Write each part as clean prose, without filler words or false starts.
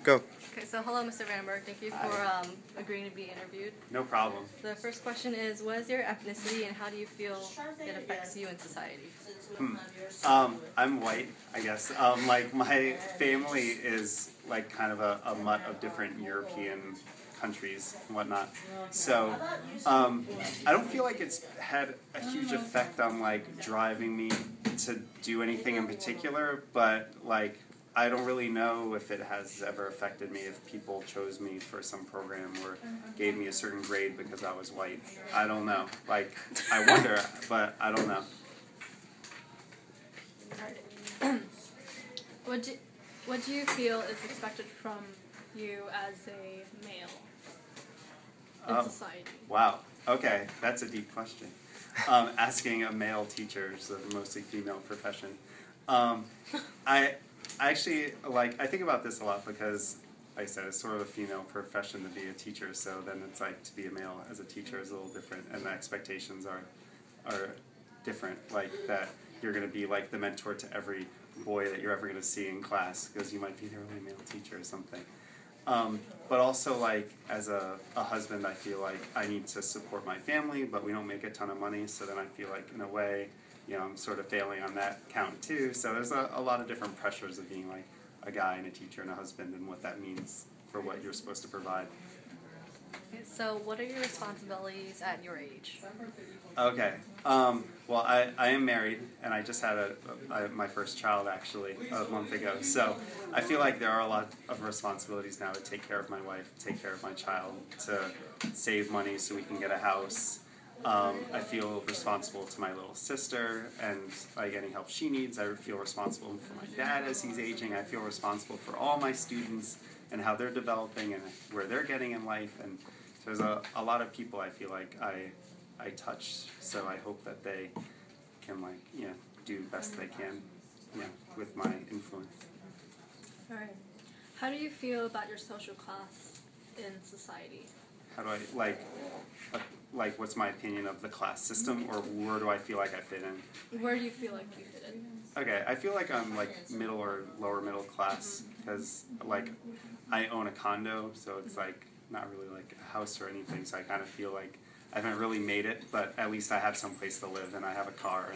Go. Okay, so hello, Mr. Vanderburgh. Thank you for agreeing to be interviewed. No problem. The first question is, what is your ethnicity and how do you feel it affects you in society? I'm white, I guess. Like, my family is like kind of a mutt of different European countries and whatnot. So I don't feel like it's had a huge effect on like driving me to do anything in particular, but like I don't really know if it has ever affected me if people chose me for some program or gave me a certain grade because I was white. I don't know. Like, I wonder, but I don't know. What do you feel is expected from you as a male in society? Wow. Okay, that's a deep question. Asking a male teacher, so a mostly female profession. I actually, like, I think about this a lot because, like I said, it's sort of a female profession to be a teacher, so then it's like to be a male as a teacher is a little different, and the expectations are different, like that you're going to be like the mentor to every boy that you're ever going to see in class, because you might be the only male teacher or something. But also, like, as a husband, I feel like I need to support my family, but we don't make a ton of money, so then I feel like, in a way, you know, I'm sort of failing on that count too. So there's a lot of different pressures of being like a guy and a teacher and a husband and what that means for what you're supposed to provide. Okay, so what are your responsibilities at your age? Okay. Well, I am married, and I just had my first child actually a month ago. So I feel like there are a lot of responsibilities now to take care of my wife, take care of my child, to save money so we can get a house. I feel responsible to my little sister and like any help she needs. I feel responsible for my dad as he's aging. I feel responsible for all my students and how they're developing and where they're getting in life. And there's a lot of people I feel like I touch. So I hope that they can, like, you know, do the best they can, you know, with my influence. All right. How do you feel about your social class in society? How do I, like, what's my opinion of the class system, or where do I feel like I fit in? Where do you feel like you fit in? Okay, I feel like I'm, like, middle or lower middle class, because, like, I own a condo, so it's, like, not really, like, a house or anything, so I kind of feel like I haven't really made it, but at least I have some place to live, and I have a car,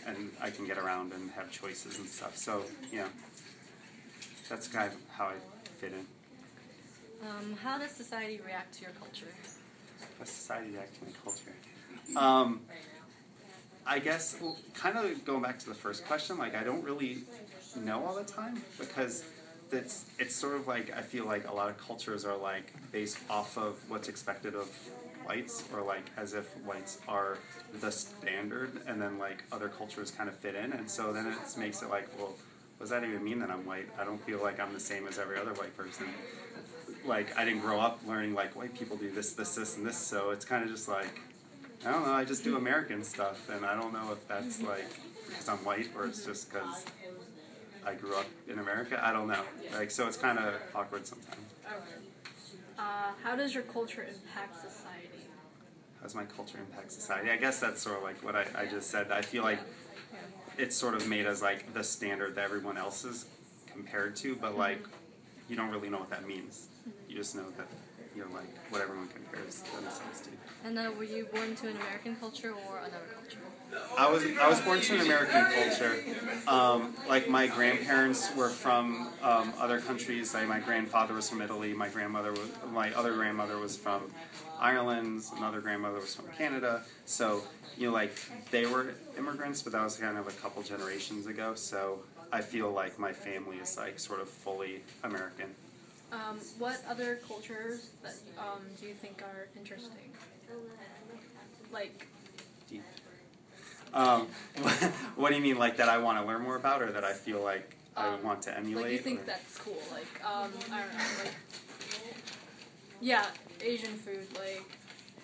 and I can get around and have choices and stuff, so, you know, that's kind of how I fit in. How does society react to your culture? How does society react to my culture? I guess, well, kind of going back to the first question, like, I don't really know all the time, because it's sort of like, I feel like a lot of cultures are, like, based off of what's expected of whites, or, like, as if whites are the standard, and then, like, other cultures kind of fit in, and so then it makes it like, well, what does that even mean that I'm white? I don't feel like I'm the same as every other white person. Like, I didn't grow up learning, like, white people do this, this, this, and this, so it's kind of just like, I don't know, I just do American stuff, and I don't know if that's, like, because I'm white, or it's just because I grew up in America. I don't know. Like, so it's kind of awkward sometimes. How does your culture impact society? How does my culture impact society? I guess that's sort of like what I just said. I feel like it's sort of made as, like, the standard that everyone else is compared to, but, like, you don't really know what that means. You just know that you're, like, what everyone compares themselves to. And were you born to an American culture or another culture? I was born to an American culture. Like, my grandparents were from other countries. Like, my grandfather was from Italy. My other grandmother was from Ireland. Another grandmother was from Canada. So, you know, like, they were immigrants, but that was kind of a couple generations ago. So I feel like my family is, like, sort of fully American. What other cultures that do you think are interesting? Like, Deep. What do you mean, like, that I want to learn more about, or that I feel like I want to emulate? Like, you think that's cool? Like, I don't know, like, yeah, Asian food, like.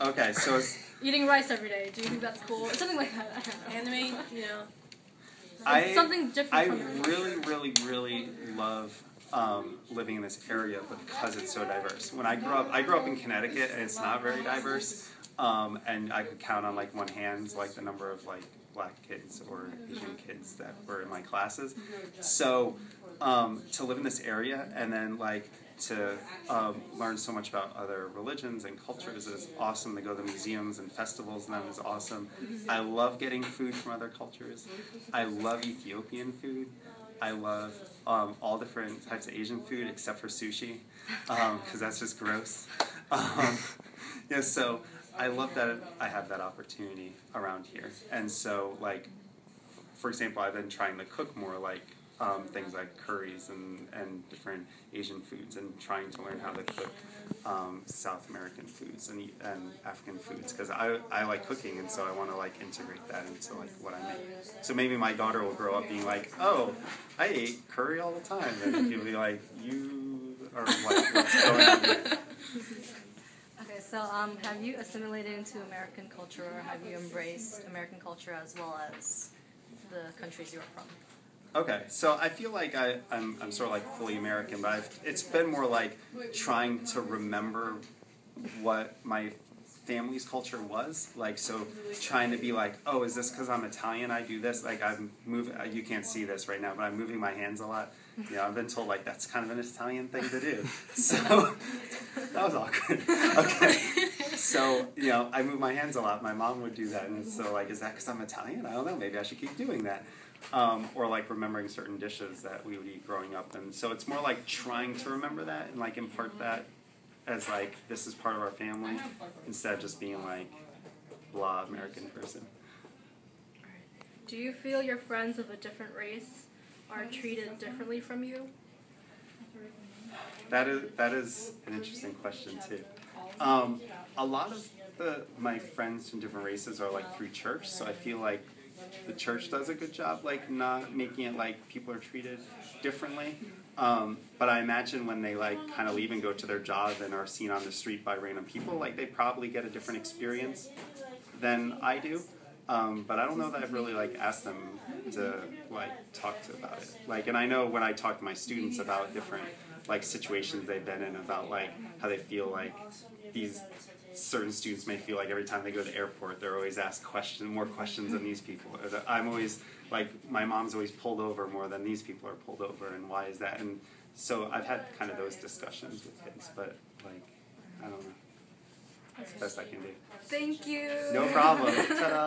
Okay, so it's, Eating rice every day. Do you think that's cool? Or something like that. I don't know. Anime, you know. Something different. I from your really love living in this area because it's so diverse. When I grew up in Connecticut, and it's not very diverse, and I could count on, like, one hand, like, the number of, like, black kids or Asian kids that were in my classes. So to live in this area and then like to learn so much about other religions and cultures is awesome. To go to museums and festivals and that is awesome. I love getting food from other cultures. I love Ethiopian food. I love all different types of Asian food except for sushi, because that's just gross. Yeah, so I love that I have that opportunity around here. And so, like, for example, I've been trying to cook more like things like curries and different Asian foods, and trying to learn how to cook South American foods and African foods, because I like cooking, and so I want to like integrate that into like what I make. So maybe my daughter will grow up being like, oh, I ate curry all the time, and she'll be like, you are like, what's going on here? Okay, so have you assimilated into American culture, or have you embraced American culture as well as the countries you are from? Okay, so I feel like I'm sort of like fully American, but it's been more like trying to remember what my family's culture was. Like, so trying to be like, oh, is this because I'm Italian I do this? Like, I'm moving, you can't see this right now, but I'm moving my hands a lot. You know, I've been told like that's kind of an Italian thing to do. So, that was awkward. Okay. So, you know, I move my hands a lot. My mom would do that, and so like, is that because I'm Italian? I don't know, maybe I should keep doing that. Or like remembering certain dishes that we would eat growing up. And so it's more like trying to remember that and like impart that as like, this is part of our family, instead of just being like, blah, American person. Do you feel your friends of a different race are treated differently from you? That is an interesting question too. A lot of my friends from different races are like through church, so I feel like the church does a good job, like not making it like people are treated differently. But I imagine when they like kind of leave and go to their job and are seen on the street by random people, like they probably get a different experience than I do. But I don't know that I've really like asked them to like talk to about it. Like, and I know when I talk to my students about different like situations they've been in, about like how they feel like these certain students may feel like every time they go to the airport, they're always asked more questions than these people. Or that I'm always, like, my mom's always pulled over more than these people are pulled over, and why is that? And so I've had kind of those discussions with kids, but, like, I don't know. That's the best I can do. Thank you. No problem. Ta-da.